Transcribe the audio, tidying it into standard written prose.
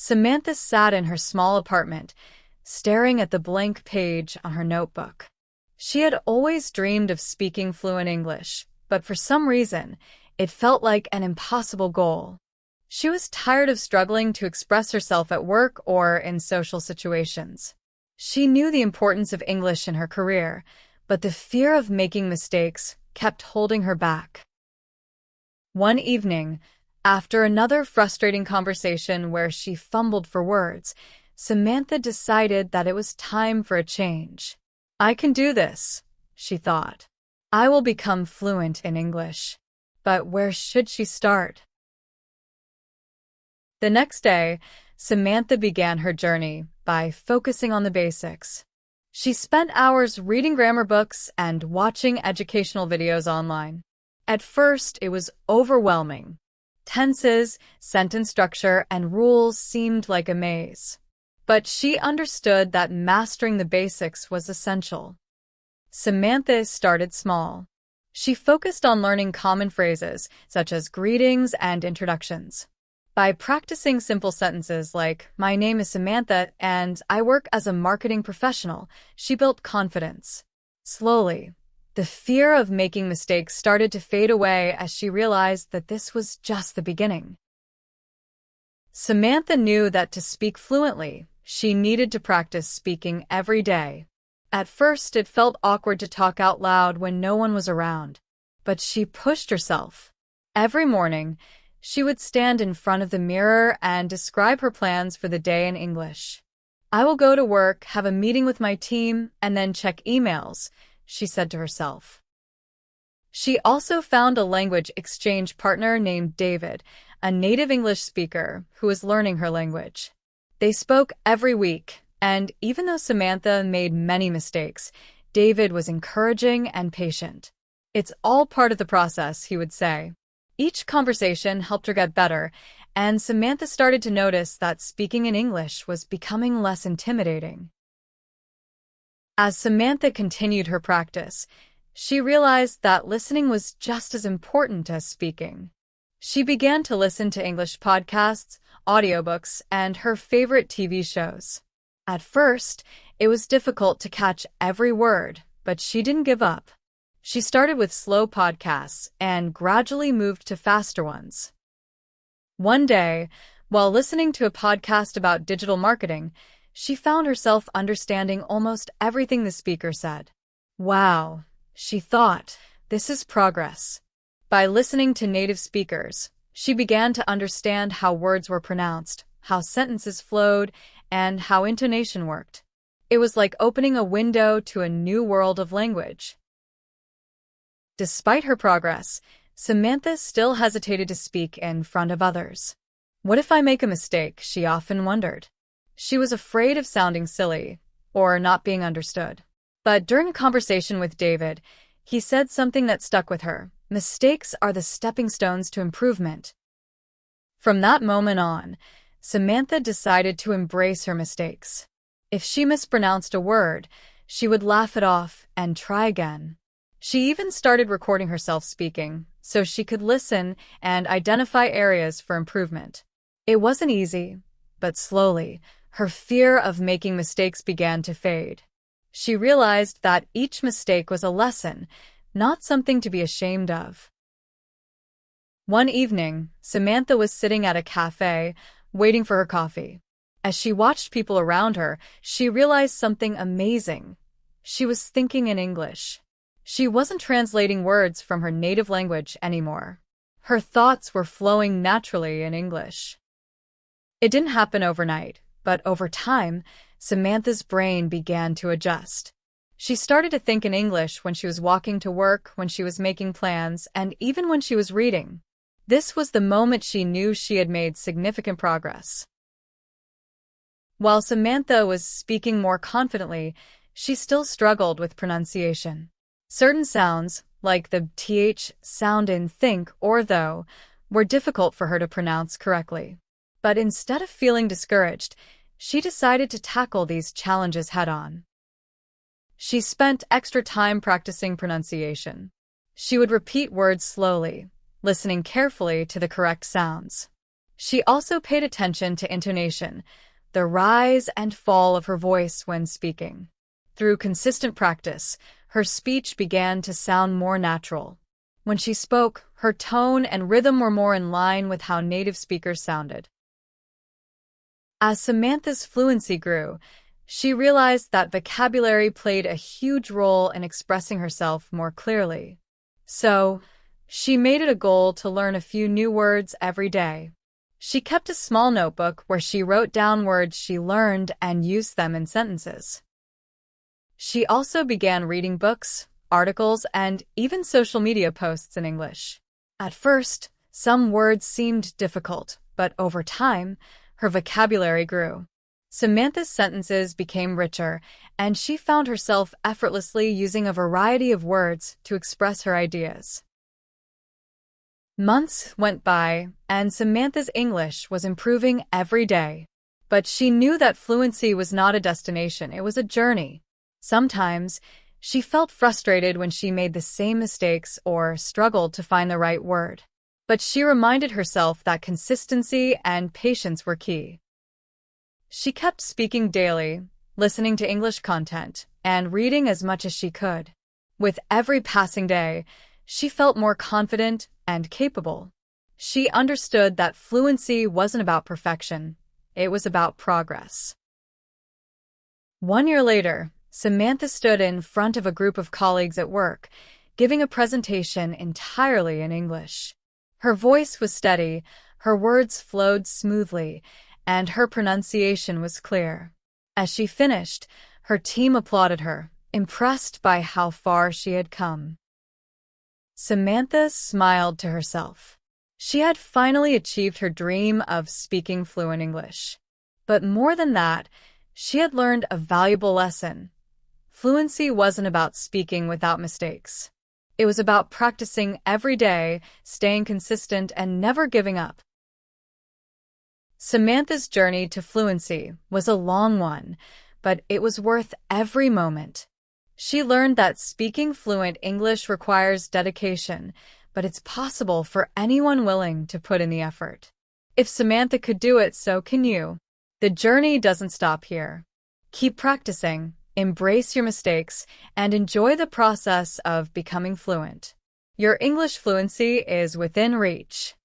Samantha sat in her small apartment, staring at the blank page on her notebook. She had always dreamed of speaking fluent English, but for some reason, it felt like an impossible goal. She was tired of struggling to express herself at work or in social situations. She knew the importance of English in her career, but the fear of making mistakes kept holding her back. One evening, after another frustrating conversation where she fumbled for words, Samantha decided that it was time for a change. "I can do this," she thought. "I will become fluent in English." But where should she start? The next day, Samantha began her journey by focusing on the basics. She spent hours reading grammar books and watching educational videos online. At first, it was overwhelming. Tenses, sentence structure, and rules seemed like a maze. But she understood that mastering the basics was essential. Samantha started small. She focused on learning common phrases, such as greetings and introductions. By practicing simple sentences like, "My name is Samantha and I work as a marketing professional," she built confidence. Slowly, the fear of making mistakes started to fade away as she realized that this was just the beginning. Samantha knew that to speak fluently, she needed to practice speaking every day. At first, it felt awkward to talk out loud when no one was around, but she pushed herself. Every morning, she would stand in front of the mirror and describe her plans for the day in English. "I will go to work, have a meeting with my team, and then check emails," she said to herself. She also found a language exchange partner named David, a native English speaker who was learning her language. They spoke every week, and even though Samantha made many mistakes, David was encouraging and patient. "It's all part of the process," he would say. Each conversation helped her get better, and Samantha started to notice that speaking in English was becoming less intimidating. As Samantha continued her practice, she realized that listening was just as important as speaking. She began to listen to English podcasts, audiobooks, and her favorite TV shows. At first, it was difficult to catch every word, but she didn't give up. She started with slow podcasts and gradually moved to faster ones. One day, while listening to a podcast about digital marketing, she found herself understanding almost everything the speaker said. "Wow," she thought, "this is progress." By listening to native speakers, she began to understand how words were pronounced, how sentences flowed, and how intonation worked. It was like opening a window to a new world of language. Despite her progress, Samantha still hesitated to speak in front of others. "What if I make a mistake?" she often wondered. She was afraid of sounding silly or not being understood. But during a conversation with David, he said something that stuck with her. "Mistakes are the stepping stones to improvement." From that moment on, Samantha decided to embrace her mistakes. If she mispronounced a word, she would laugh it off and try again. She even started recording herself speaking, so she could listen and identify areas for improvement. It wasn't easy, but slowly, her fear of making mistakes began to fade. She realized that each mistake was a lesson, not something to be ashamed of. One evening, Samantha was sitting at a cafe, waiting for her coffee. As she watched people around her, she realized something amazing. She was thinking in English. She wasn't translating words from her native language anymore. Her thoughts were flowing naturally in English. It didn't happen overnight, but over time, Samantha's brain began to adjust. She started to think in English when she was walking to work, when she was making plans, and even when she was reading. This was the moment she knew she had made significant progress. While Samantha was speaking more confidently, she still struggled with pronunciation. Certain sounds, like the th sound in think or though, were difficult for her to pronounce correctly. But instead of feeling discouraged, she decided to tackle these challenges head-on. She spent extra time practicing pronunciation. She would repeat words slowly, listening carefully to the correct sounds. She also paid attention to intonation, the rise and fall of her voice when speaking. Through consistent practice, her speech began to sound more natural. When she spoke, her tone and rhythm were more in line with how native speakers sounded. As Samantha's fluency grew, she realized that vocabulary played a huge role in expressing herself more clearly. So, she made it a goal to learn a few new words every day. She kept a small notebook where she wrote down words she learned and used them in sentences. She also began reading books, articles, and even social media posts in English. At first, some words seemed difficult, but over time, her vocabulary grew. Samantha's sentences became richer, and she found herself effortlessly using a variety of words to express her ideas. Months went by, and Samantha's English was improving every day. But she knew that fluency was not a destination, it was a journey. Sometimes, she felt frustrated when she made the same mistakes or struggled to find the right word. But she reminded herself that consistency and patience were key. She kept speaking daily, listening to English content, and reading as much as she could. With every passing day, she felt more confident and capable. She understood that fluency wasn't about perfection, it was about progress. 1 year later, Samantha stood in front of a group of colleagues at work, giving a presentation entirely in English. Her voice was steady, her words flowed smoothly, and her pronunciation was clear. As she finished, her team applauded her, impressed by how far she had come. Samantha smiled to herself. She had finally achieved her dream of speaking fluent English. But more than that, she had learned a valuable lesson. Fluency wasn't about speaking without mistakes. It was about practicing every day, staying consistent, and never giving up. Samantha's journey to fluency was a long one, but it was worth every moment. She learned that speaking fluent English requires dedication, but it's possible for anyone willing to put in the effort. If Samantha could do it, so can you. The journey doesn't stop here. Keep practicing, embrace your mistakes, and enjoy the process of becoming fluent. Your English fluency is within reach.